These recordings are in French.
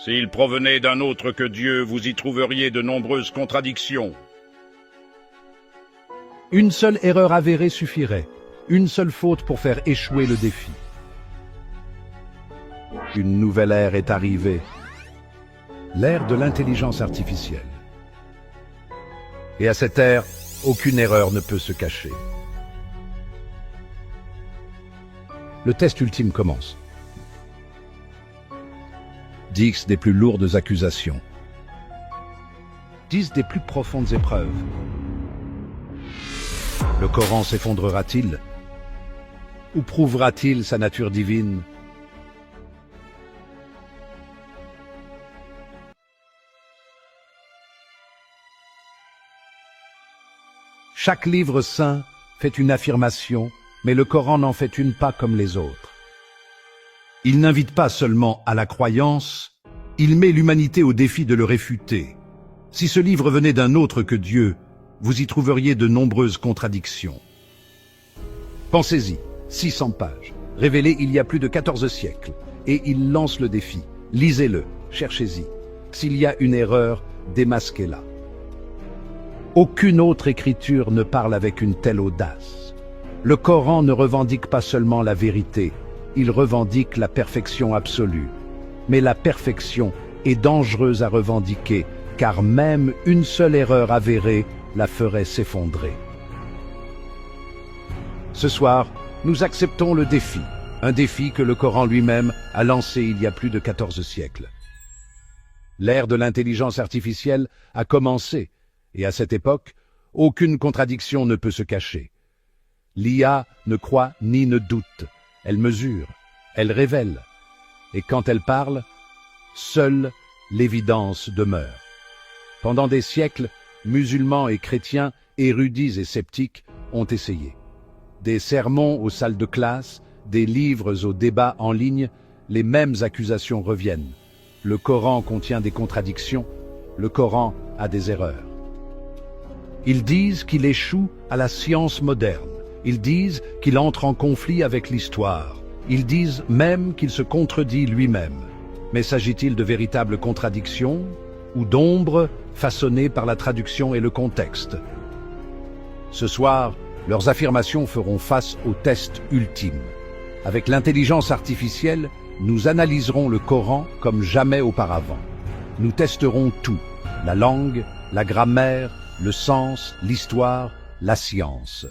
S'il provenait d'un autre que Dieu, vous y trouveriez de nombreuses contradictions. Une seule erreur avérée suffirait, une seule faute pour faire échouer le défi. Une nouvelle ère est arrivée, l'ère de l'intelligence artificielle. Et à cette ère, aucune erreur ne peut se cacher. Le test ultime commence. 10 des plus lourdes accusations. 10 des plus profondes épreuves. Le Coran s'effondrera-t-il? Ou prouvera-t-il sa nature divine? Chaque livre saint fait une affirmation, mais le Coran n'en fait une pas comme les autres. Il n'invite pas seulement à la croyance, il met l'humanité au défi de le réfuter. Si ce livre venait d'un autre que Dieu, vous y trouveriez de nombreuses contradictions. Pensez-y, 600 pages, révélées il y a plus de 14 siècles, et il lance le défi. Lisez-le, cherchez-y. S'il y a une erreur, démasquez-la. Aucune autre écriture ne parle avec une telle audace. Le Coran ne revendique pas seulement la vérité, il revendique la perfection absolue. Mais la perfection est dangereuse à revendiquer, car même une seule erreur avérée la ferait s'effondrer. Ce soir, nous acceptons le défi, un défi que le Coran lui-même a lancé il y a plus de 14 siècles. L'ère de l'intelligence artificielle a commencé, et à cette époque, aucune contradiction ne peut se cacher. L'IA ne croit ni ne doute, elle mesure, elle révèle, et quand elle parle, seule l'évidence demeure. Pendant des siècles, musulmans et chrétiens, érudits et sceptiques, ont essayé. Des sermons aux salles de classe, des livres aux débats en ligne, les mêmes accusations reviennent. Le Coran contient des contradictions, le Coran a des erreurs. Ils disent qu'il échoue à la science moderne, ils disent qu'il entre en conflit avec l'histoire, ils disent même qu'il se contredit lui-même. Mais s'agit-il de véritables contradictions ou d'ombres façonnées par la traduction et le contexte? Ce soir, leurs affirmations feront face au test ultime. Avec l'intelligence artificielle, nous analyserons le Coran comme jamais auparavant. Nous testerons tout, la langue, la grammaire, le sens, l'histoire, la science.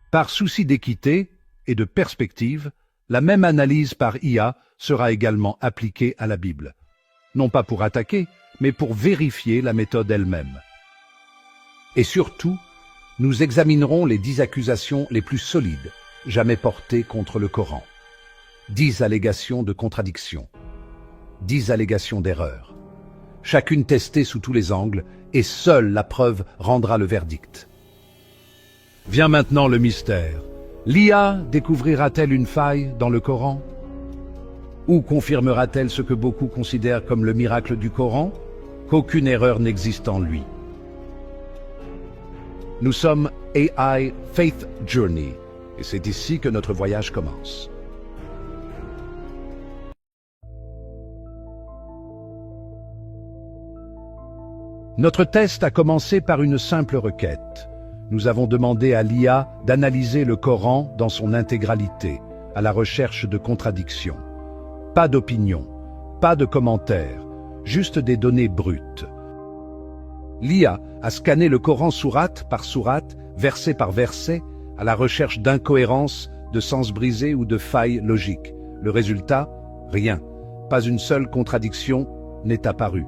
Par souci d'équité et de perspective, la même analyse par IA sera également appliquée à la Bible. Non pas pour attaquer, mais pour vérifier la méthode elle-même. Et surtout, nous examinerons les 10 accusations les plus solides jamais portées contre le Coran. 10 allégations de contradiction, 10 allégations d'erreur, chacune testée sous tous les angles, et seule la preuve rendra le verdict. Vient maintenant le mystère. L'IA découvrira-t-elle une faille dans le Coran? Ou confirmera-t-elle ce que beaucoup considèrent comme le miracle du Coran, qu'aucune erreur n'existe en lui? Nous sommes AI Faith Journey, et c'est ici que notre voyage commence. Notre test a commencé par une simple requête. Nous avons demandé à l'IA d'analyser le Coran dans son intégralité, à la recherche de contradictions. Pas d'opinion, pas de commentaires, juste des données brutes. L'IA a scanné le Coran sourate par sourate, verset par verset, à la recherche d'incohérences, de sens brisés ou de failles logiques. Le résultat? Rien. Pas une seule contradiction n'est apparue.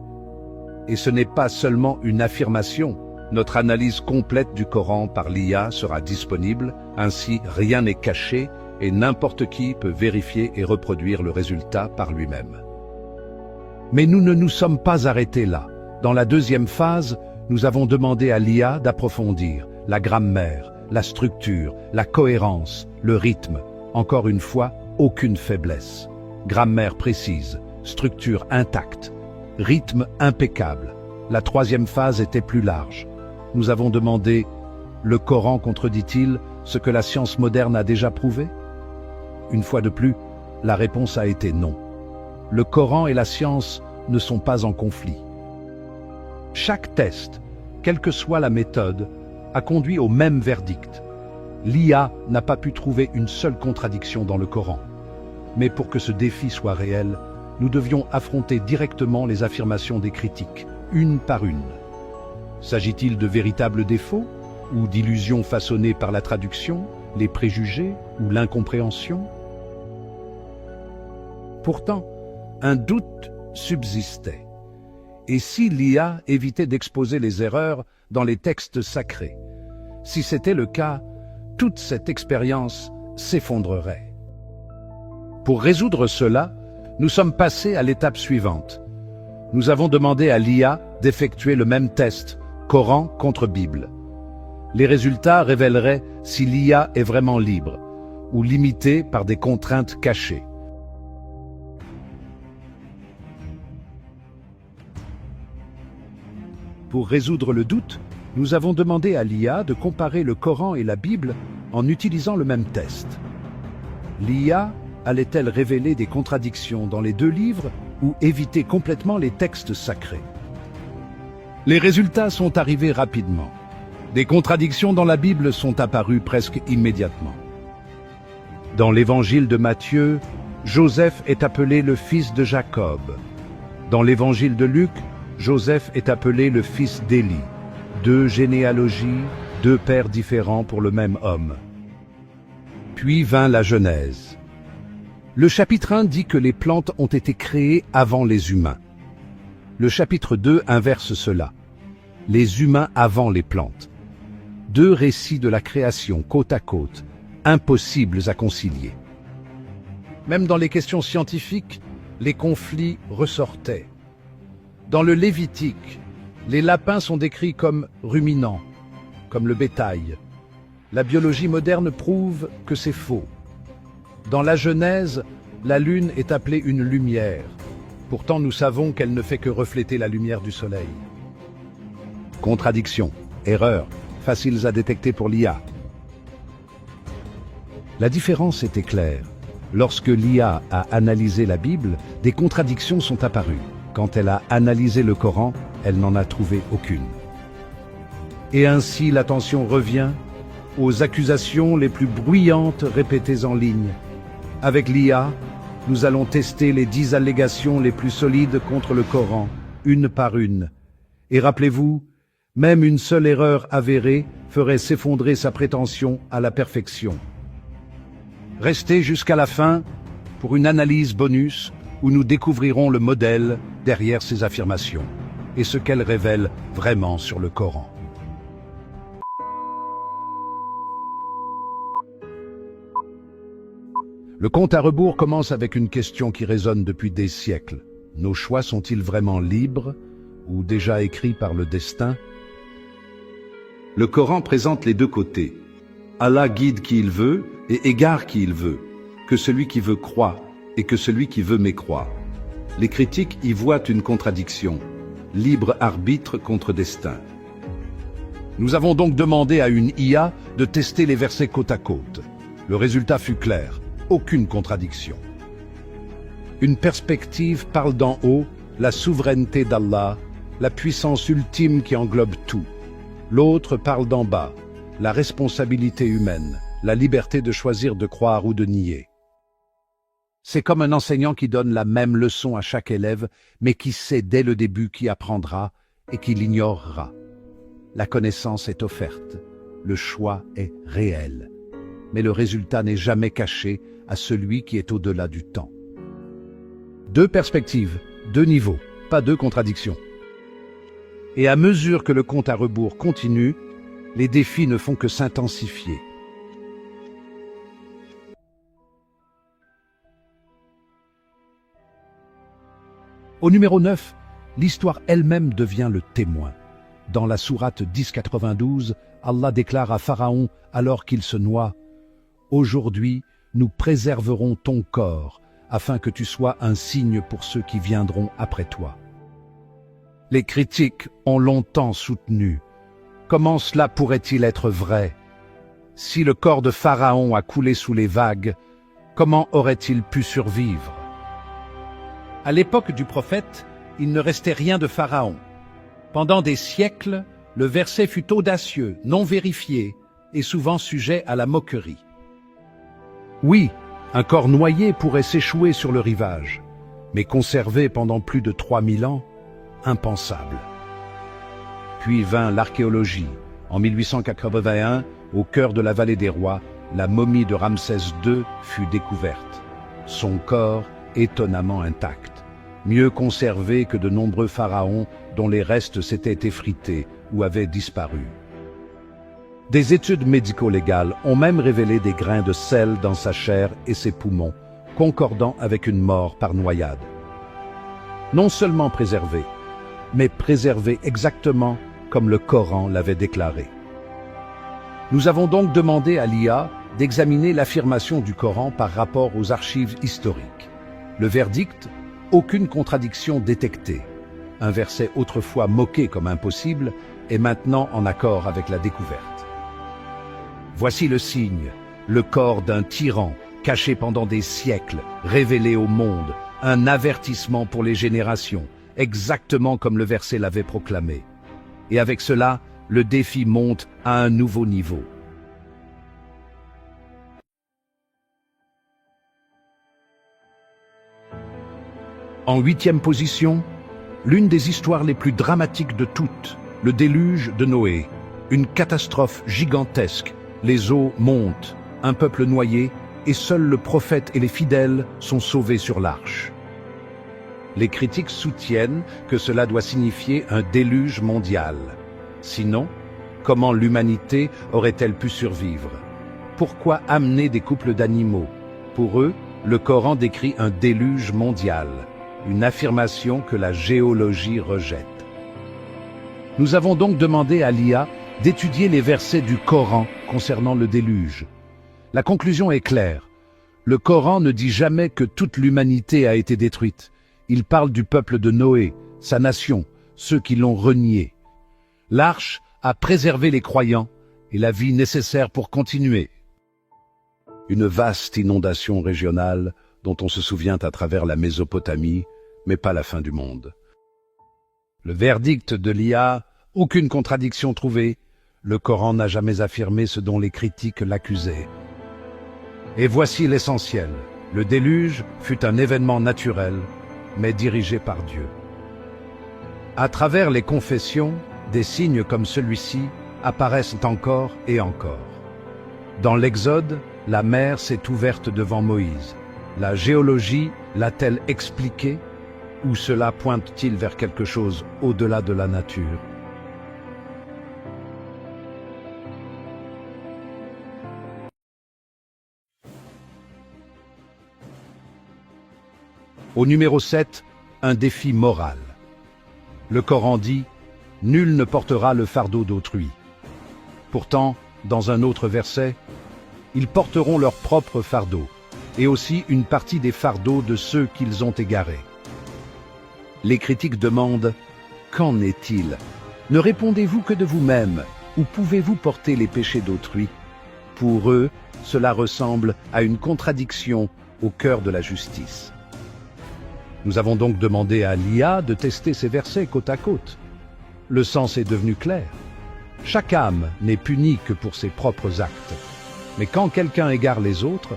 Et ce n'est pas seulement une affirmation. Notre analyse complète du Coran par l'IA sera disponible, ainsi rien n'est caché et n'importe qui peut vérifier et reproduire le résultat par lui-même. Mais nous ne nous sommes pas arrêtés là. Dans la deuxième phase, nous avons demandé à l'IA d'approfondir la grammaire, la structure, la cohérence, le rythme. Encore une fois, aucune faiblesse. Grammaire précise, structure intacte, rythme impeccable. La troisième phase était plus large. Nous avons demandé, le Coran contredit-il ce que la science moderne a déjà prouvé? Une fois de plus, la réponse a été non. le Coran et la science ne sont pas en conflit. Chaque test, quelle que soit la méthode, a conduit au même verdict. L'IA n'a pas pu trouver une seule contradiction dans le Coran. Mais pour que ce défi soit réel, nous devions affronter directement les affirmations des critiques, une par une. S'agit-il de véritables défauts ou d'illusions façonnées par la traduction, les préjugés ou l'incompréhension? Pourtant, un doute subsistait. Et si l'IA évitait d'exposer les erreurs dans les textes sacrés? Si c'était le cas, toute cette expérience s'effondrerait. Pour résoudre cela, nous sommes passés à l'étape suivante. Nous avons demandé à l'IA d'effectuer le même test, Coran contre Bible. Les résultats révéleraient si l'IA est vraiment libre ou limitée par des contraintes cachées. Pour résoudre le doute, nous avons demandé à l'IA de comparer le Coran et la Bible en utilisant le même test. L'IA allait-elle révéler des contradictions dans les deux livres ou éviter complètement les textes sacrés? Les résultats sont arrivés rapidement. Des contradictions dans la Bible sont apparues presque immédiatement. Dans l'évangile de Matthieu, Joseph est appelé le fils de Jacob. Dans l'évangile de Luc, Joseph est appelé le fils d'Élie. Deux généalogies, deux pères différents pour le même homme. Puis vint la Genèse. Le chapitre 1 dit que les plantes ont été créées avant les humains. Le chapitre 2 inverse cela. Les humains avant les plantes. Deux récits de la création côte à côte, impossibles à concilier. Même dans les questions scientifiques, les conflits ressortaient. Dans le Lévitique, les lapins sont décrits comme ruminants, comme le bétail. La biologie moderne prouve que c'est faux. Dans la Genèse, la lune est appelée une lumière. Pourtant, nous savons qu'elle ne fait que refléter la lumière du soleil. Contradiction, erreur, faciles à détecter pour l'IA. La différence était claire. Lorsque l'IA a analysé la Bible, des contradictions sont apparues. Quand elle a analysé le Coran, elle n'en a trouvé aucune. Et ainsi l'attention revient aux accusations les plus bruyantes répétées en ligne. Avec l'IA, nous allons tester les 10 allégations les plus solides contre le Coran, une par une. Et rappelez-vous, même une seule erreur avérée ferait s'effondrer sa prétention à la perfection. Restez jusqu'à la fin pour une analyse bonus où nous découvrirons le modèle derrière ces affirmations et ce qu'elles révèlent vraiment sur le Coran. Le compte à rebours commence avec une question qui résonne depuis des siècles. Nos choix sont-ils vraiment libres ou déjà écrits par le destin? Le Coran présente les deux côtés. Allah guide qui il veut et égare qui il veut. Que celui qui veut croit et que celui qui veut mécroit. Les critiques y voient une contradiction. Libre arbitre contre destin. Nous avons donc demandé à une IA de tester les versets côte à côte. Le résultat fut clair. Aucune contradiction. Une perspective parle d'en haut, la souveraineté d'Allah, la puissance ultime qui englobe tout. L'autre parle d'en bas, la responsabilité humaine, la liberté de choisir de croire ou de nier. C'est comme un enseignant qui donne la même leçon à chaque élève, mais qui sait dès le début qui apprendra et qui l'ignorera. La connaissance est offerte, le choix est réel, mais le résultat n'est jamais caché à celui qui est au-delà du temps. Deux perspectives, deux niveaux, pas deux contradictions. Et à mesure que le compte à rebours continue, les défis ne font que s'intensifier. Au numéro 9, l'histoire elle-même devient le témoin. Dans la sourate 10.92, Allah déclare à Pharaon alors qu'il se noie « Aujourd'hui, nous préserverons ton corps, afin que tu sois un signe pour ceux qui viendront après toi. » Les critiques ont longtemps soutenu. Comment cela pourrait-il être vrai? Si le corps de Pharaon a coulé sous les vagues, comment aurait-il pu survivre? À l'époque du prophète, il ne restait rien de Pharaon. Pendant des siècles, le verset fut audacieux, non vérifié et souvent sujet à la moquerie. Oui, un corps noyé pourrait s'échouer sur le rivage, mais conservé pendant plus de 3000 ans, impensable. Puis vint l'archéologie. En 1881, au cœur de la vallée des rois, la momie de Ramsès II fut découverte. Son corps étonnamment intact, mieux conservé que de nombreux pharaons dont les restes s'étaient effrités ou avaient disparu. Des études médico-légales ont même révélé des grains de sel dans sa chair et ses poumons, concordant avec une mort par noyade. Non seulement préservé, mais préservé exactement comme le Coran l'avait déclaré. Nous avons donc demandé à l'IA d'examiner l'affirmation du Coran par rapport aux archives historiques. Le verdict, aucune contradiction détectée. Un verset autrefois moqué comme impossible est maintenant en accord avec la découverte. Voici le signe, le corps d'un tyran, caché pendant des siècles, révélé au monde, un avertissement pour les générations, exactement comme le verset l'avait proclamé. Et avec cela, le défi monte à un nouveau niveau. En 8e position, l'une des histoires les plus dramatiques de toutes, le déluge de Noé. Une catastrophe gigantesque, les eaux montent, un peuple noyé, et seul le prophète et les fidèles sont sauvés sur l'arche. Les critiques soutiennent que cela doit signifier un déluge mondial. Sinon, comment l'humanité aurait-elle pu survivre? Pourquoi amener des couples d'animaux? Pour eux, le Coran décrit un déluge mondial, une affirmation que la géologie rejette. Nous avons donc demandé à l'IA d'étudier les versets du Coran concernant le déluge. La conclusion est claire. Le Coran ne dit jamais que toute l'humanité a été détruite. Il parle du peuple de Noé, sa nation, ceux qui l'ont renié. L'arche a préservé les croyants et la vie nécessaire pour continuer. Une vaste inondation régionale dont on se souvient à travers la Mésopotamie, mais pas la fin du monde. Le verdict de l'IA, aucune contradiction trouvée, le Coran n'a jamais affirmé ce dont les critiques l'accusaient. Et voici l'essentiel, le déluge fut un événement naturel, mais dirigé par Dieu. À travers les confessions, des signes comme celui-ci apparaissent encore et encore. Dans l'Exode, la mer s'est ouverte devant Moïse. La géologie l'a-t-elle expliqué, ou cela pointe-t-il vers quelque chose au-delà de la nature? Au numéro 7, un défi moral. Le Coran dit « Nul ne portera le fardeau d'autrui ». Pourtant, dans un autre verset, « Ils porteront leur propre fardeau » et aussi une partie des fardeaux de ceux qu'ils ont égarés. Les critiques demandent « Qu'en est-il? Ne répondez-vous que de vous-même ou pouvez-vous porter les péchés d'autrui ?» Pour eux, cela ressemble à une contradiction au cœur de la justice. Nous avons donc demandé à l'IA de tester ces versets côte à côte. Le sens est devenu clair. Chaque âme n'est punie que pour ses propres actes. Mais quand quelqu'un égare les autres,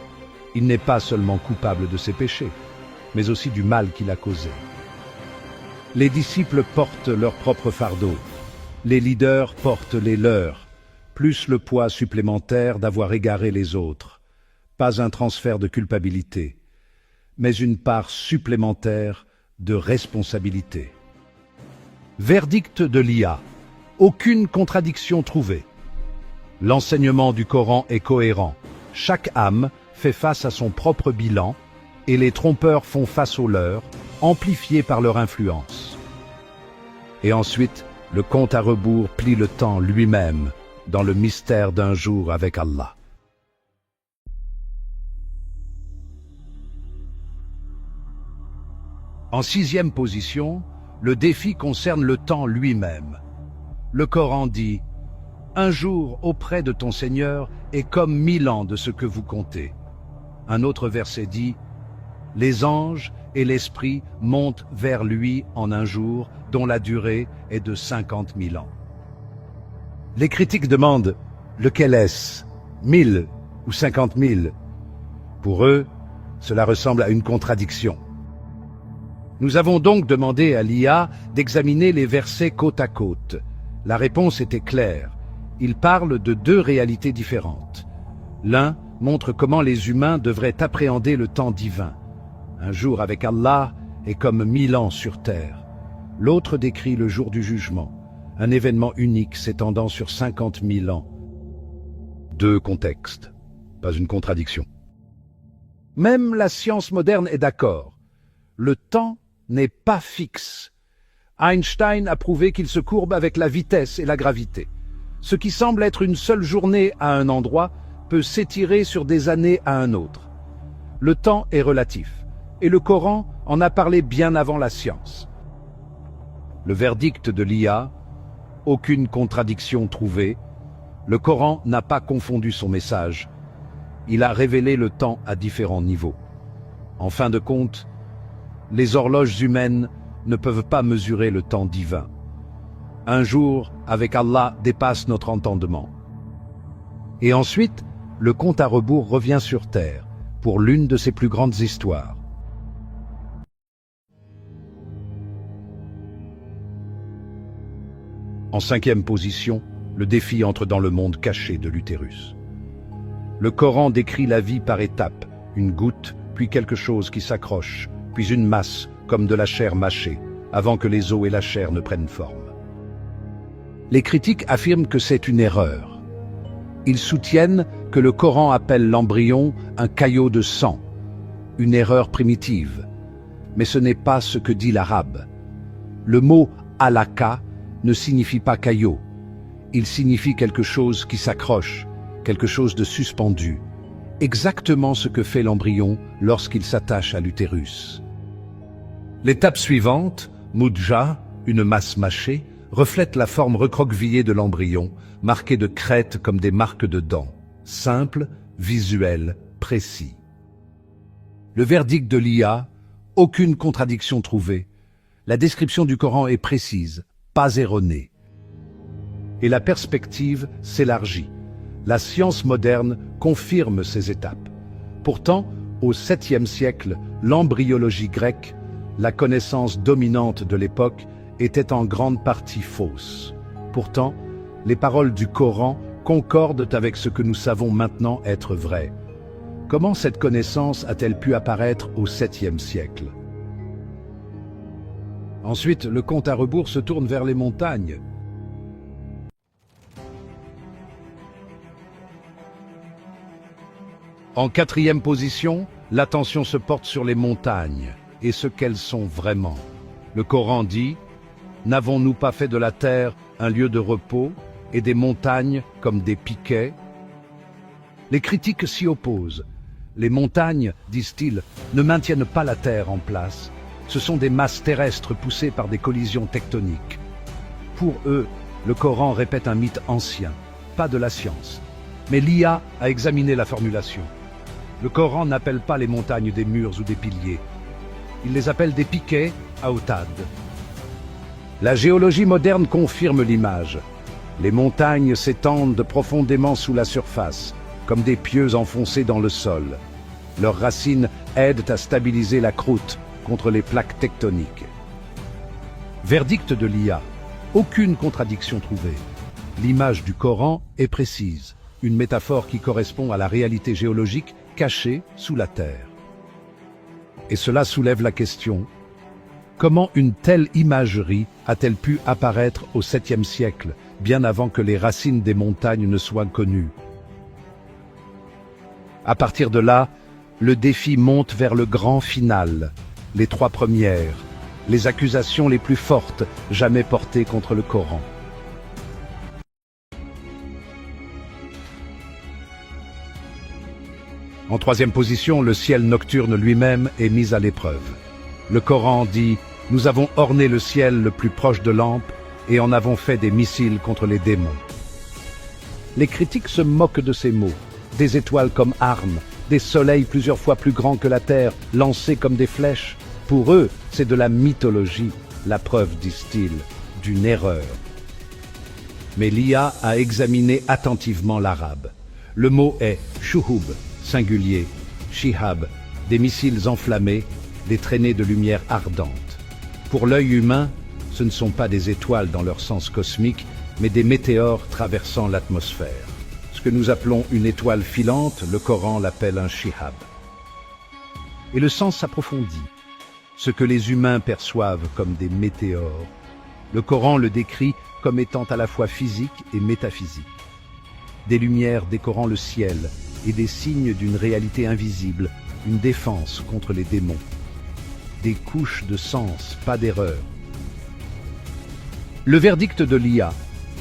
il n'est pas seulement coupable de ses péchés, mais aussi du mal qu'il a causé. Les disciples portent leur propre fardeau. Les leaders portent les leurs, plus le poids supplémentaire d'avoir égaré les autres. Pas un transfert de culpabilité, mais une part supplémentaire de responsabilité. Verdict de l'IA. Aucune contradiction trouvée. L'enseignement du Coran est cohérent. Chaque âme fait face à son propre bilan et les trompeurs font face aux leurs, amplifiés par leur influence. Et ensuite, le compte à rebours plie le temps lui-même dans le mystère d'un jour avec Allah. En 6e position, le défi concerne le temps lui-même. Le Coran dit « Un jour auprès de ton Seigneur est comme 1000 ans de ce que vous comptez ». Un autre verset dit « Les anges et l'esprit monte vers lui en un jour dont la durée est de 50 000 ans. Les critiques demandent lequel est-ce, 1000 ou 50 000? Pour eux, cela ressemble à une contradiction. Nous avons donc demandé à l'IA d'examiner les versets côte à côte. La réponse était claire. Ils parlent de deux réalités différentes. L'un montre comment les humains devraient appréhender le temps divin. Un jour avec Allah est comme 1000 ans sur terre. L'autre décrit le jour du jugement, un événement unique s'étendant sur 50 000 ans. Deux contextes, pas une contradiction. Même la science moderne est d'accord. Le temps n'est pas fixe. Einstein a prouvé qu'il se courbe avec la vitesse et la gravité. Ce qui semble être une seule journée à un endroit peut s'étirer sur des années à un autre. Le temps est relatif, et le Coran en a parlé bien avant la science. Le verdict de l'IA, aucune contradiction trouvée, le Coran n'a pas confondu son message. Il a révélé le temps à différents niveaux. En fin de compte, les horloges humaines ne peuvent pas mesurer le temps divin. Un jour avec Allah dépasse notre entendement. Et ensuite, le compte à rebours revient sur terre pour l'une de ses plus grandes histoires. En cinquième position, le défi entre dans le monde caché de l'utérus. Le Coran décrit la vie par étapes, une goutte, puis quelque chose qui s'accroche, puis une masse, comme de la chair mâchée, avant que les os et la chair ne prennent forme. Les critiques affirment que c'est une erreur. Ils soutiennent que le Coran appelle l'embryon un caillot de sang, une erreur primitive. Mais ce n'est pas ce que dit l'arabe. Le mot « alaka » ne signifie pas caillot. Il signifie quelque chose qui s'accroche, quelque chose de suspendu. Exactement ce que fait l'embryon lorsqu'il s'attache à l'utérus. L'étape suivante, mudja, une masse mâchée, reflète la forme recroquevillée de l'embryon, marquée de crêtes comme des marques de dents. Simple, visuel, précis. Le verdict de l'IA, aucune contradiction trouvée. La description du Coran est précise, pas erronée. Et la perspective s'élargit. La science moderne confirme ces étapes. Pourtant, au 7e siècle, l'embryologie grecque, la connaissance dominante de l'époque, était en grande partie fausse. Pourtant, les paroles du Coran concordent avec ce que nous savons maintenant être vrai. Comment cette connaissance a-t-elle pu apparaître au 7e siècle? Ensuite, le compte à rebours se tourne vers les montagnes. En 4e position, l'attention se porte sur les montagnes et ce qu'elles sont vraiment. Le Coran dit « N'avons-nous pas fait de la terre un lieu de repos et des montagnes comme des piquets ?» Les critiques s'y opposent. Les montagnes, disent-ils, ne maintiennent pas la terre en place. Ce sont des masses terrestres poussées par des collisions tectoniques. Pour eux, le Coran répète un mythe ancien, pas de la science. Mais l'IA a examiné la formulation. Le Coran n'appelle pas les montagnes des murs ou des piliers. Il les appelle des piquets, autad. La géologie moderne confirme l'image. Les montagnes s'étendent profondément sous la surface, comme des pieux enfoncés dans le sol. Leurs racines aident à stabiliser la croûte contre les plaques tectoniques. Verdict de l'IA. Aucune contradiction trouvée. L'image du Coran est précise, une métaphore qui correspond à la réalité géologique cachée sous la terre. Et cela soulève la question, comment une telle imagerie a-t-elle pu apparaître au 7e siècle, bien avant que les racines des montagnes ne soient connues? À partir de là, le défi monte vers le grand final, les 3 premières, les accusations les plus fortes jamais portées contre le Coran. En 3e position, le ciel nocturne lui-même est mis à l'épreuve. Le Coran dit « Nous avons orné le ciel le plus proche de lampes et en avons fait des missiles contre les démons. » Les critiques se moquent de ces mots. Des étoiles comme armes, des soleils plusieurs fois plus grands que la terre, lancés comme des flèches. Pour eux, c'est de la mythologie, la preuve, disent-ils, d'une erreur. Mais l'IA a examiné attentivement l'arabe. Le mot est shuhub, singulier, shihab, des missiles enflammés, des traînées de lumière ardente. Pour l'œil humain, ce ne sont pas des étoiles dans leur sens cosmique, mais des météores traversant l'atmosphère. Ce que nous appelons une étoile filante, le Coran l'appelle un shihab. Et le sens s'approfondit. Ce que les humains perçoivent comme des météores, le Coran le décrit comme étant à la fois physique et métaphysique. Des lumières décorant le ciel et des signes d'une réalité invisible, une défense contre les démons. Des couches de sens, pas d'erreur. Le verdict de l'IA,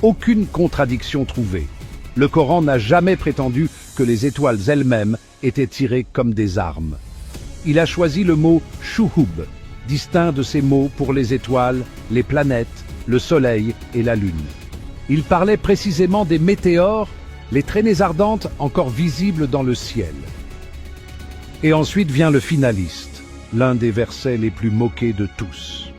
aucune contradiction trouvée. Le Coran n'a jamais prétendu que les étoiles elles-mêmes étaient tirées comme des armes. Il a choisi le mot « shuhub », distinct de ces mots pour les étoiles, les planètes, le soleil et la lune. Il parlait précisément des météores, les traînées ardentes encore visibles dans le ciel. Et ensuite vient le finaliste, l'un des versets les plus moqués de tous.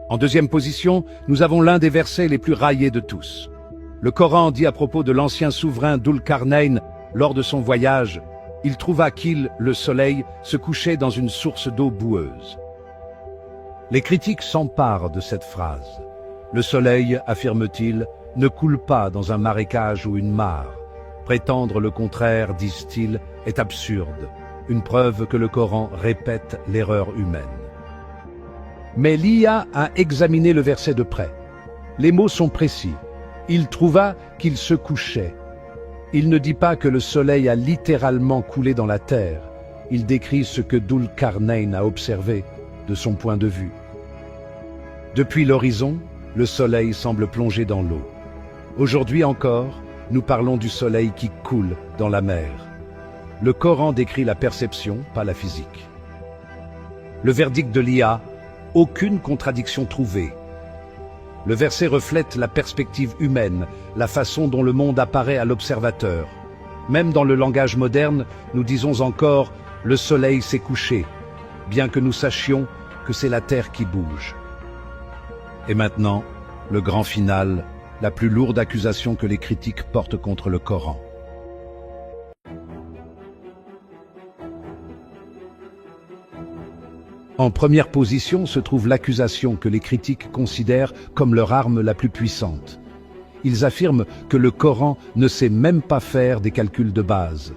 En deuxième position, nous avons l'un des versets les plus raillés de tous. Le Coran dit à propos de l'ancien souverain Dhul-Qarnayn, lors de son voyage, il trouva qu'il, le soleil, se couchait dans une source d'eau boueuse. Les critiques s'emparent de cette phrase. Le soleil, affirme-t-il, ne coule pas dans un marécage ou une mare. Prétendre le contraire, disent-ils, est absurde, une preuve que le Coran répète l'erreur humaine. Mais l'IA a examiné le verset de près. Les mots sont précis. Il trouva qu'il se couchait. Il ne dit pas que le soleil a littéralement coulé dans la terre. Il décrit ce que Dhul-Qarnayn a observé de son point de vue. Depuis l'horizon, le soleil semble plonger dans l'eau. Aujourd'hui encore, nous parlons du soleil qui coule dans la mer. Le Coran décrit la perception, pas la physique. Le verdict de l'IA, aucune contradiction trouvée. Le verset reflète la perspective humaine, la façon dont le monde apparaît à l'observateur. Même dans le langage moderne, nous disons encore « le soleil s'est couché », bien que nous sachions que c'est la terre qui bouge. Et maintenant, le grand final, la plus lourde accusation que les critiques portent contre le Coran. En première position se trouve l'accusation que les critiques considèrent comme leur arme la plus puissante. Ils affirment que le Coran ne sait même pas faire des calculs de base.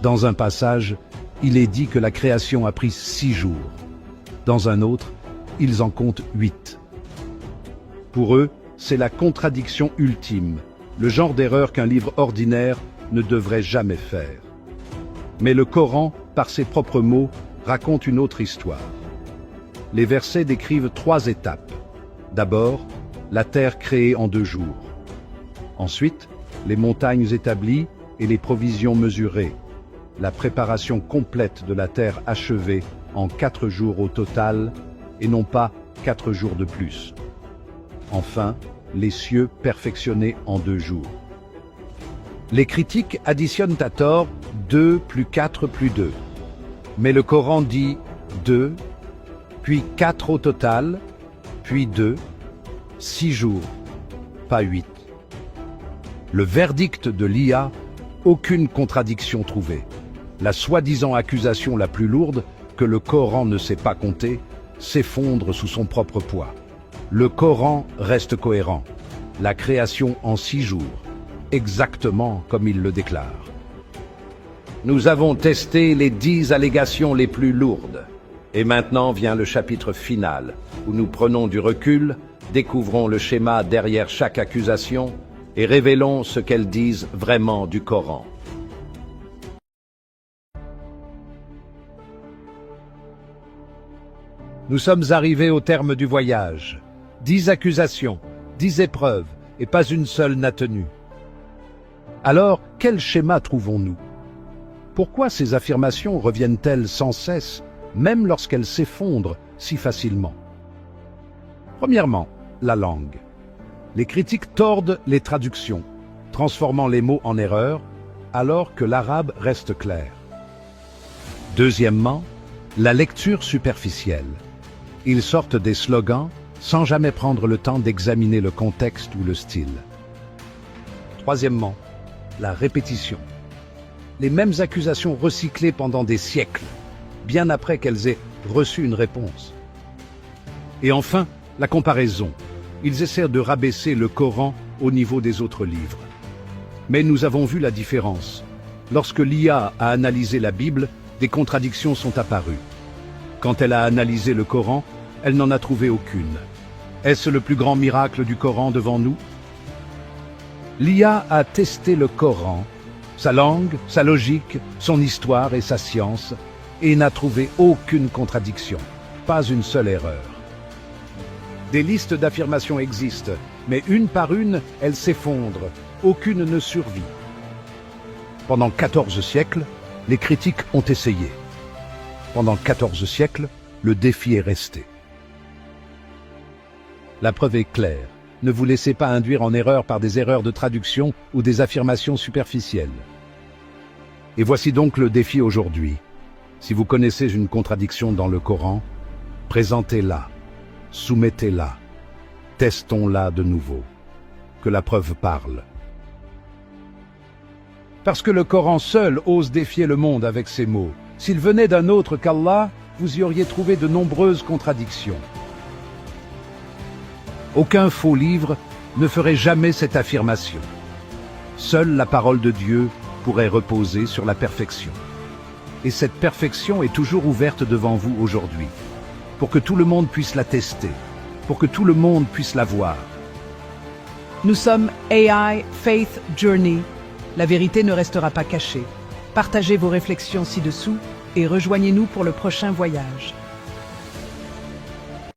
Dans un passage, il est dit que la création a pris 6 jours. Dans un autre, ils en comptent 8. Pour eux, c'est la contradiction ultime, le genre d'erreur qu'un livre ordinaire ne devrait jamais faire. Mais le Coran, par ses propres mots, raconte une autre histoire. Les versets décrivent 3 étapes. D'abord, la terre créée en 2 jours. Ensuite, les montagnes établies et les provisions mesurées. La préparation complète de la terre achevée en 4 jours au total et non pas 4 jours de plus. Enfin, les cieux perfectionnés en 2 jours. Les critiques additionnent à tort 2 plus 4 plus 2. Mais le Coran dit 2, puis 4 au total, puis 2, 6 jours, pas 8. Le verdict de l'IA, aucune contradiction trouvée. La soi-disant accusation la plus lourde, que le Coran ne sait pas compter, s'effondre sous son propre poids. Le Coran reste cohérent. La création en 6 jours, exactement comme il le déclare. Nous avons testé les 10 allégations les plus lourdes. Et maintenant vient le chapitre final, où nous prenons du recul, découvrons le schéma derrière chaque accusation et révélons ce qu'elles disent vraiment du Coran. Nous sommes arrivés au terme du voyage. 10 accusations, 10 épreuves, et pas une seule n'a tenu. Alors, quel schéma trouvons-nous ? Pourquoi ces affirmations reviennent-elles sans cesse, même lorsqu'elles s'effondrent si facilement ? Premièrement, la langue. Les critiques tordent les traductions, transformant les mots en erreurs, alors que l'arabe reste clair. Deuxièmement, la lecture superficielle. Ils sortent des slogans sans jamais prendre le temps d'examiner le contexte ou le style. Troisièmement, la répétition. Les mêmes accusations recyclées pendant des siècles, bien après qu'elles aient reçu une réponse. Et enfin, la comparaison. Ils essaient de rabaisser le Coran au niveau des autres livres. Mais nous avons vu la différence. Lorsque l'IA a analysé la Bible, des contradictions sont apparues. Quand elle a analysé le Coran, elle n'en a trouvé aucune. Est-ce le plus grand miracle du Coran devant nous? L'IA a testé le Coran, sa langue, sa logique, son histoire et sa science, et n'a trouvé aucune contradiction, pas une seule erreur. Des listes d'affirmations existent, mais une par une, elles s'effondrent, aucune ne survit. Pendant 14 siècles, les critiques ont essayé. Pendant 14 siècles, le défi est resté. La preuve est claire. Ne vous laissez pas induire en erreur par des erreurs de traduction ou des affirmations superficielles. Et voici donc le défi aujourd'hui. Si vous connaissez une contradiction dans le Coran, présentez-la, soumettez-la, testons-la de nouveau. Que la preuve parle. Parce que le Coran seul ose défier le monde avec ces mots. S'il venait d'un autre qu'Allah, vous y auriez trouvé de nombreuses contradictions. Aucun faux livre ne ferait jamais cette affirmation. Seule la parole de Dieu pourrait reposer sur la perfection. Et cette perfection est toujours ouverte devant vous aujourd'hui, pour que tout le monde puisse la tester, pour que tout le monde puisse la voir. Nous sommes AI Faith Journey. La vérité ne restera pas cachée. Partagez vos réflexions ci-dessous et rejoignez-nous pour le prochain voyage.